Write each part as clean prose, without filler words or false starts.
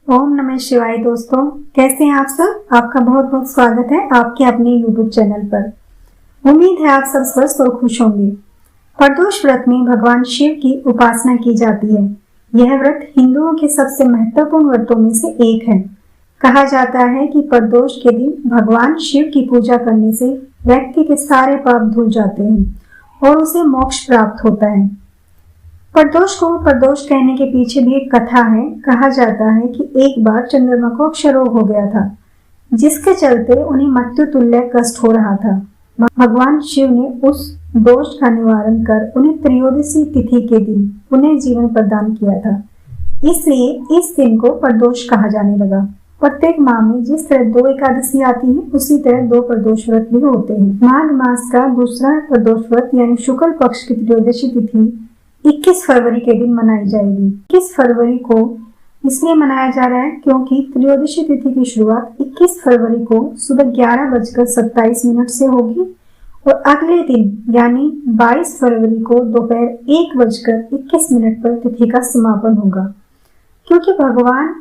ओम नमः शिवाय। दोस्तों, कैसे हैं आप सब। आपका बहुत बहुत स्वागत है आपके अपने YouTube चैनल पर। उम्मीद है आप सब स्वस्थ और खुश होंगे। प्रदोष व्रत में भगवान शिव की उपासना की जाती है। यह व्रत हिंदुओं के सबसे महत्वपूर्ण व्रतों में से एक है। कहा जाता है कि प्रदोष के दिन भगवान शिव की पूजा करने से व्यक्ति के सारे पाप धुल जाते हैं और उसे मोक्ष प्राप्त होता है। प्रदोष को प्रदोष कहने के पीछे भी एक कथा है। कहा जाता है कि एक बार चंद्रमा को अक्षय रोग हो गया था, जिसके चलते उन्हें मृत्यु तुल्य कष्ट हो रहा था। भगवान शिव ने उस दोष का निवारण कर उन्हें त्रयोदशी तिथि के दिन उन्हें जीवन प्रदान किया था। इसलिए इस दिन को प्रदोष कहा जाने लगा। प्रत्येक माह में जिस तरह 2 एकादशी आती है, उसी तरह 2 प्रदोष व्रत भी होते हैं। माघ मास का दूसरा प्रदोष व्रत यानी शुक्ल पक्ष की त्रयोदशी तिथि 21 फरवरी के दिन मनाई जाएगी। 21 फरवरी को इसलिए मनाया जा रहा है क्योंकि त्रयोदशी तिथि की शुरुआत 21 फरवरी को सुबह 11:27 से होगी और अगले दिन यानी 22 फरवरी को दोपहर 1:21 पर तिथि का समापन होगा। क्योंकि भगवान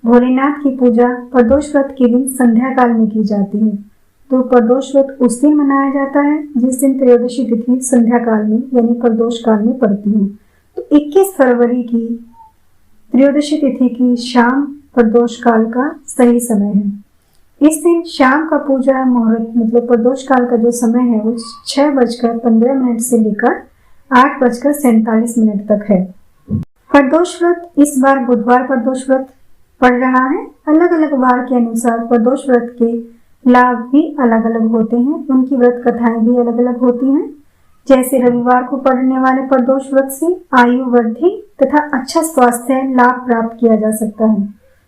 भोलेनाथ की पूजा प्रदोष व्रत के दिन संध्या काल में की जाती है, तो प्रदोष व्रत उस दिन मनाया जाता है जिस दिन त्रयोदशी तिथि संध्या काल में यानी प्रदोष काल में पड़ती है। तो 21 फरवरी की त्रयोदशी तिथि की शाम प्रदोष काल का सही समय है। इस दिन शाम का पूजा मुहूर्त मतलब प्रदोष काल का जो समय है वो 6:15 से लेकर 8:47 तक है। प्रदोष व्रत इस बार बुधवार प्रदोष व्रत पड़ रहा है। अलग अलग वार के अनुसार प्रदोष व्रत के लाभ भी अलग अलग होते हैं, उनकी व्रत कथाएं भी अलग अलग होती हैं। जैसे रविवार को पड़ने वाले प्रदोष व्रत से आयु वृद्धि तथा अच्छा स्वास्थ्य लाभ प्राप्त किया जा सकता है।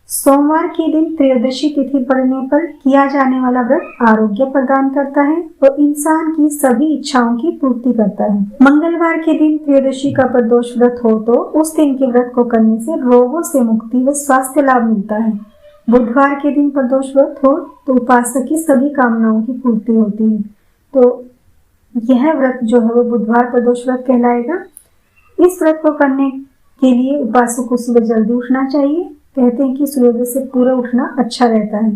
सोमवार के दिन त्रयोदशी तिथि पड़ने पर किया जाने वाला व्रत आरोग्य प्रदान करता है और इंसान की सभी इच्छाओं की पूर्ति करता है। मंगलवार के दिन त्रयोदशी का प्रदोष व्रत हो तो उस दिन के व्रत को करने से रोगों से मुक्ति व स्वास्थ्य लाभ मिलता है। बुधवार के दिन प्रदोष व्रत हो तो उपासक की सभी कामनाओं की पूर्ति होती है। तो यह व्रत जो है वो बुधवार प्रदोष व्रत कहलाएगा। इस व्रत को करने के लिए उपासक को सुबह जल्दी उठना चाहिए। कहते हैं कि सूर्योदय से पूर्व उठना अच्छा रहता है।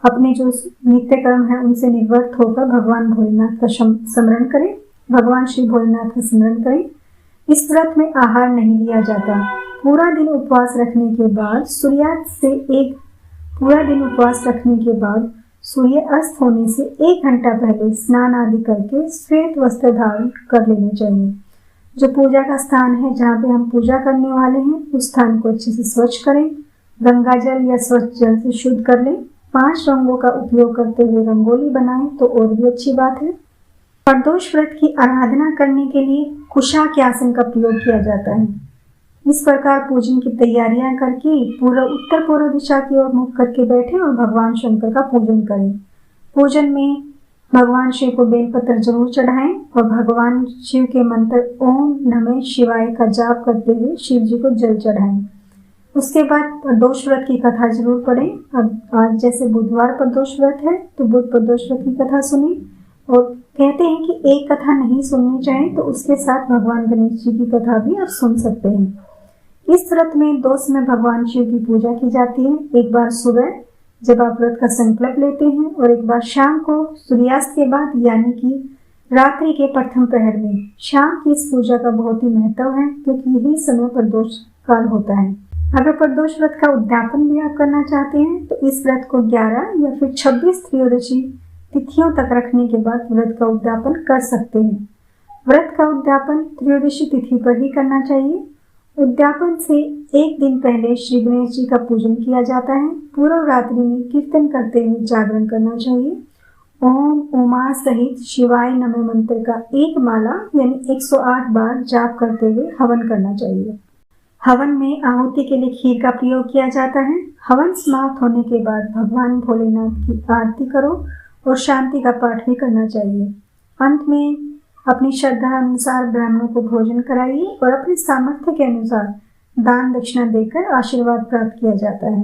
अपने जो नित्य कर्म है उनसे निवृत्त होकर भगवान भोलेनाथ का स्मरण करें, भगवान श्री भोलेनाथ का स्मरण करें। इस व्रत में आहार नहीं लिया जाता। पूरा दिन उपवास रखने के बाद सूर्य अस्त होने से 1 घंटा पहले स्नान आदि करके श्वेत वस्त्र धारण कर लेने चाहिए। जो पूजा का स्थान है जहाँ पे हम पूजा करने वाले हैं उस स्थान को अच्छे से स्वच्छ करें। गंगा जल या स्वच्छ जल से शुद्ध कर लें। 5 रंगों का उपयोग करते हुए रंगोली बनाएं तो और भी अच्छी बात है। प्रदोष व्रत की आराधना करने के लिए कुशाक आसन का प्रयोग किया जाता है। इस प्रकार पूजन की तैयारियां करके उत्तर पूर्व दिशा की ओर मुख करके बैठे और भगवान शंकर का पूजन करें। पूजन में भगवान शिव को बेलपत्र जरूर चढ़ाएं और भगवान शिव के मंत्र ओम नमः शिवाय का जाप करते हुए शिव जी को जल चढ़ाएं। उसके बाद प्रदोष व्रत की कथा जरूर पढ़ें। अब आज जैसे बुधवार प्रदोष व्रत है तो बुध प्रदोष व्रत की कथा सुनी। और कहते हैं कि एक कथा नहीं सुननी चाहिए तो उसके साथ भगवान गणेश जी की कथा भी आप सुन सकते हैं। इस व्रत में 2 समय भगवान शिव की पूजा की जाती है। एक बार सुबह जब आप व्रत का संकल्प लेते हैं और एक बार शाम को सूर्यास्त के बाद यानी कि रात्रि के प्रथम प्रहर में। शाम की इस पूजा का बहुत ही महत्व है क्योंकि यही समय प्रदोष काल होता है। अगर प्रदोष व्रत का उद्यापन भी आप करना चाहते हैं तो इस व्रत को 11 या फिर 26 त्रयोदशी तिथियों तक रखने के बाद व्रत का उद्यापन कर सकते हैं। व्रत का उद्यापन त्रयोदशी तिथि पर ही करना चाहिए। उद्यापन से 1 दिन पहले श्री गणेश जी का पूजन किया जाता है। पूर्व रात्रि में कीर्तन करते हुए जागरण करना चाहिए। ओम उमा सहित शिवाय नमः मंत्र का 1 माला यानी 108 बार जाप करते हुए हवन करना चाहिए। हवन में आहुति के लिए खीर का प्रयोग किया जाता है। हवन समाप्त होने के बाद भगवान भोलेनाथ की आरती करो और शांति का पाठ भी करना चाहिए। अंत में अपनी श्रद्धा अनुसार ब्राह्मणों को भोजन कराइए और अपने सामर्थ्य के अनुसार दान दक्षिणा देकर आशीर्वाद प्राप्त किया जाता है।